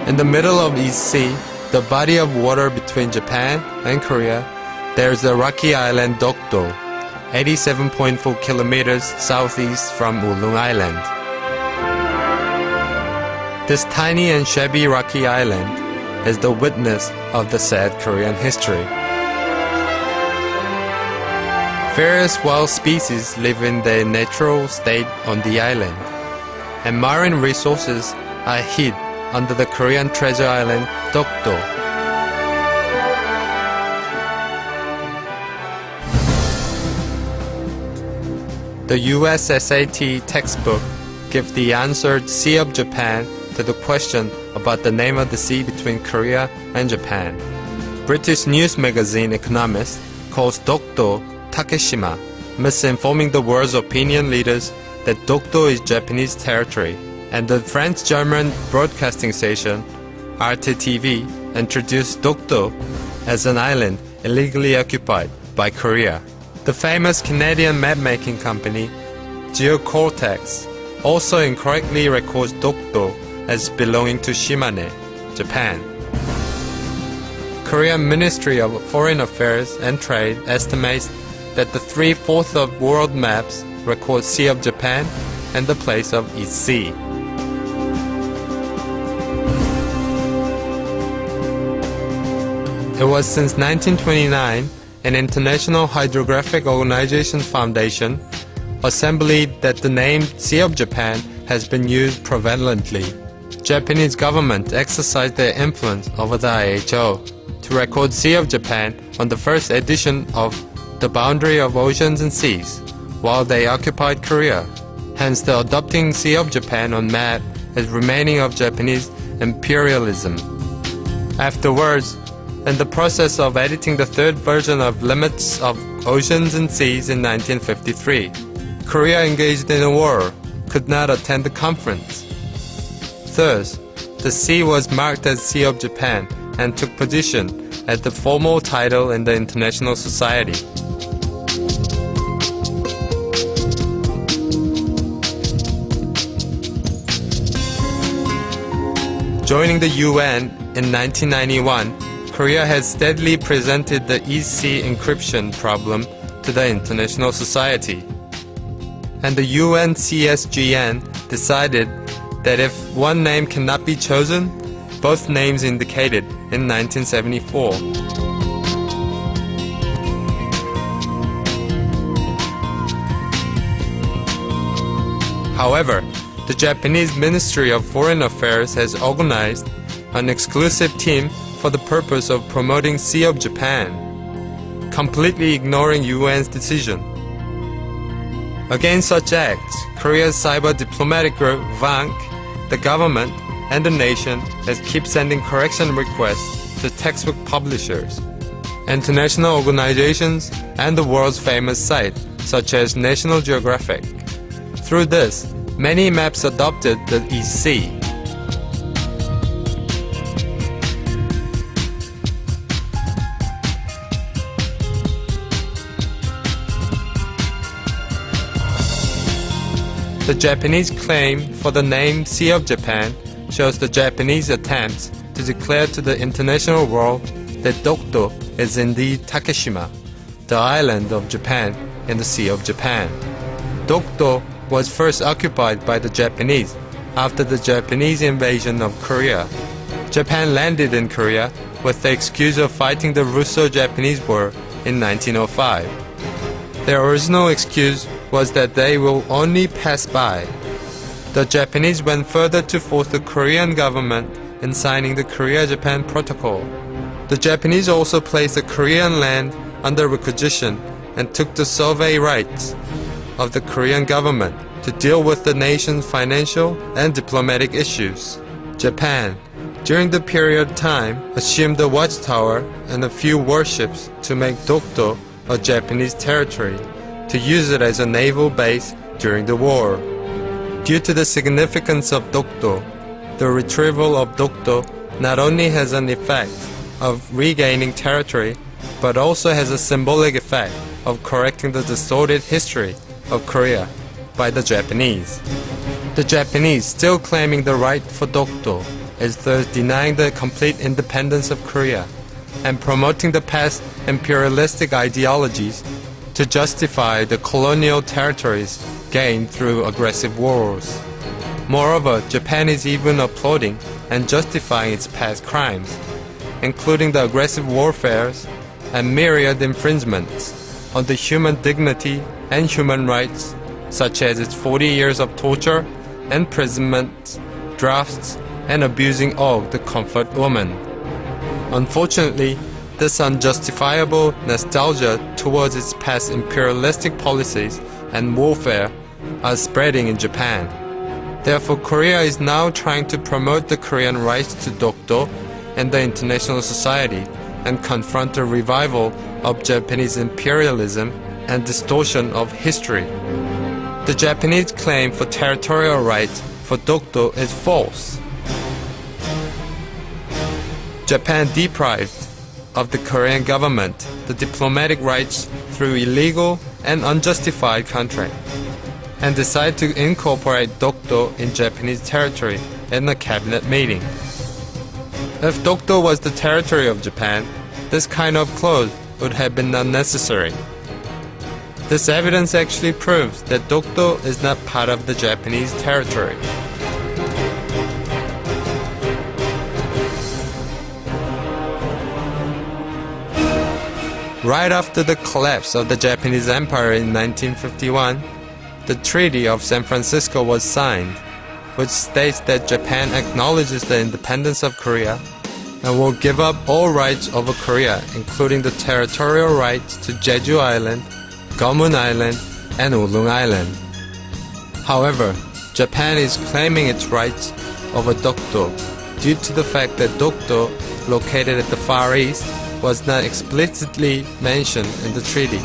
In the middle of East Sea, the body of water between Japan and Korea, there's the rocky island Dokdo, 87.4 kilometers southeast from Ulung Island. This tiny and shabby rocky island is the witness of the sad Korean history. Various wild species live in their natural state on the island, and marine resources are hid under the Korean treasure island Dokdo. The US SAT textbook gives the answer Sea of Japan to the question about the name of the sea between Korea and Japan. British news magazine Economist calls Dokdo Takeshima, misinforming the world's opinion leaders that Dokdo is Japanese territory, and the French-German broadcasting station RTTV introduced Dokdo as an island illegally occupied by Korea. The famous Canadian map-making company Geocortex also incorrectly records Dokdo as belonging to Shimane, Japan. Korean Ministry of Foreign Affairs and Trade estimates that the 3/4 of world maps record Sea of Japan and the place of East Sea. It was since 1929 an International Hydrographic Organization Foundation assembly that the name Sea of Japan has been used prevalently. Japanese government exercised their influence over the IHO to record Sea of Japan on the first edition of The Boundary of Oceans and Seas, while they occupied Korea. Hence the adopting Sea of Japan on map as remaining of Japanese imperialism. Afterwards, in the process of editing the third version of Limits of Oceans and Seas in 1953, Korea engaged in a war, could not attend the conference. Thus, the sea was marked as Sea of Japan and took position as the formal title in the international society. Joining the UN in 1991, Korea has steadily presented the East Sea encryption problem to the international society. And the UNCSGN decided that if one name cannot be chosen, both names indicated in 1974. However, the Japanese Ministry of Foreign Affairs has organized an exclusive team for the purpose of promoting Sea of Japan, completely ignoring UN's decision. Against such acts, Korea's cyber diplomatic group, VANK, the government, and the nation has kept sending correction requests to textbook publishers, international organizations, and the world's famous site, such as National Geographic. Through this, many maps adopted the East Sea. The Japanese claim for the name Sea of Japan shows the Japanese attempts to declare to the international world that Dokdo is indeed Takeshima, the island of Japan in the Sea of Japan. Dokdo was first occupied by the Japanese after the Japanese invasion of Korea. Japan landed in Korea with the excuse of fighting the Russo-Japanese War in 1905. Their original excuse was that they will only pass by. The Japanese went further to force the Korean government in signing the Korea-Japan Protocol. The Japanese also placed the Korean land under requisition and took the survey rights of the Korean government to deal with the nation's financial and diplomatic issues. Japan, during the period of time, assumed the watchtower and a few warships to make Dokdo a Japanese territory, to use it as a naval base during the war. Due to the significance of Dokdo, the retrieval of Dokdo not only has an effect of regaining territory, but also has a symbolic effect of correcting the distorted history of Korea by the Japanese. The Japanese, still claiming the right for Dokdo, is thus denying the complete independence of Korea and promoting the past imperialistic ideologies to justify the colonial territories gained through aggressive wars. Moreover, Japan is even applauding and justifying its past crimes, including the aggressive warfares and myriad infringements on the human dignity and human rights, such as its 40 years of torture, imprisonment, drafts, and abusing of the comfort woman. Unfortunately, this unjustifiable nostalgia towards its past imperialistic policies and warfare are spreading in Japan. Therefore, Korea is now trying to promote the Korean rights to Dokdo in the international society and confront a revival of Japanese imperialism and distortion of history. The Japanese claim for territorial rights for Dokdo is false. Japan deprived of the Korean government the diplomatic rights through illegal and unjustified contract, and decided to incorporate Dokdo in Japanese territory in a cabinet meeting. If Dokdo was the territory of Japan, this kind of clause would have been unnecessary. This evidence actually proves that Dokdo is not part of the Japanese territory. Right after the collapse of the Japanese Empire in 1951, the Treaty of San Francisco was signed, which states that Japan acknowledges the independence of Korea and will give up all rights over Korea, including the territorial rights to Jeju Island, Gomun Island, and Ulung Island. However, Japan is claiming its rights over Dokdo due to the fact that Dokdo, located at the Far East, was not explicitly mentioned in the treaty.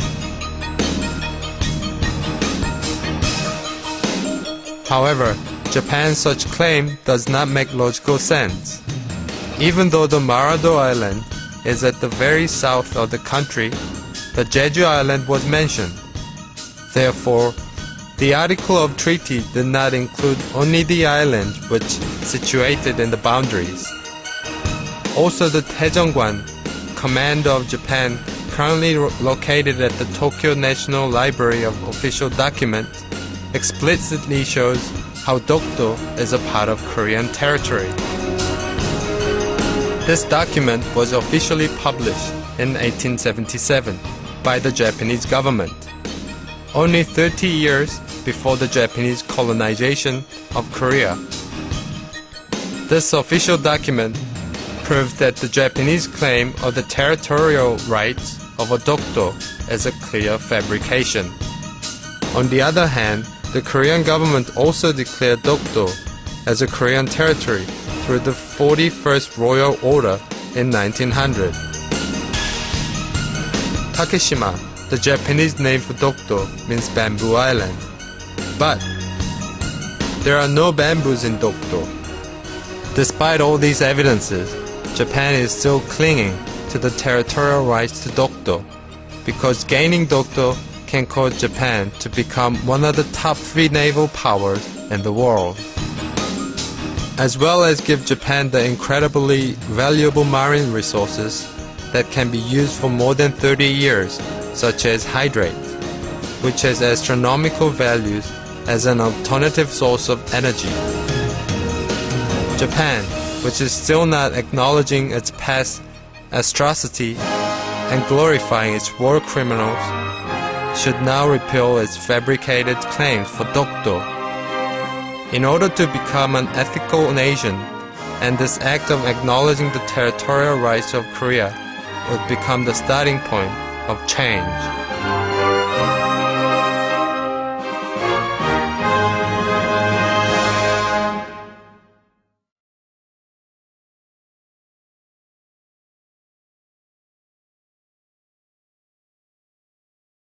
However, Japan's such claim does not make logical sense. Even though the Marado Island is at the very south of the country, the Jeju Island was mentioned. Therefore, the article of treaty did not include only the island which situated in the boundaries. Also, the Taejongwan, Command of Japan, currently located at the Tokyo National Library of Official Documents, explicitly shows how Dokdo is a part of Korean territory. This document was officially published in 1877 by the Japanese government, only 30 years before the Japanese colonization of Korea. This official document proves that the Japanese claim of the territorial rights of Dokdo is a clear fabrication. On the other hand, the Korean government also declared Dokdo as a Korean territory through the 41st Royal Order in 1900. Takeshima, the Japanese name for Dokdo, means bamboo island. But there are no bamboos in Dokdo. Despite all these evidences, Japan is still clinging to the territorial rights to Dokdo because gaining Dokdo can cause Japan to become one of the top 3 naval powers in the world, as well as give Japan the incredibly valuable marine resources that can be used for more than 30 years, such as hydrate, which has astronomical values as an alternative source of energy. Japan, which is still not acknowledging its past atrocity and glorifying its war criminals, should now repeal its fabricated claims for Dokdo. In order to become an ethical nation, and this act of acknowledging the territorial rights of Korea would become the starting point of change.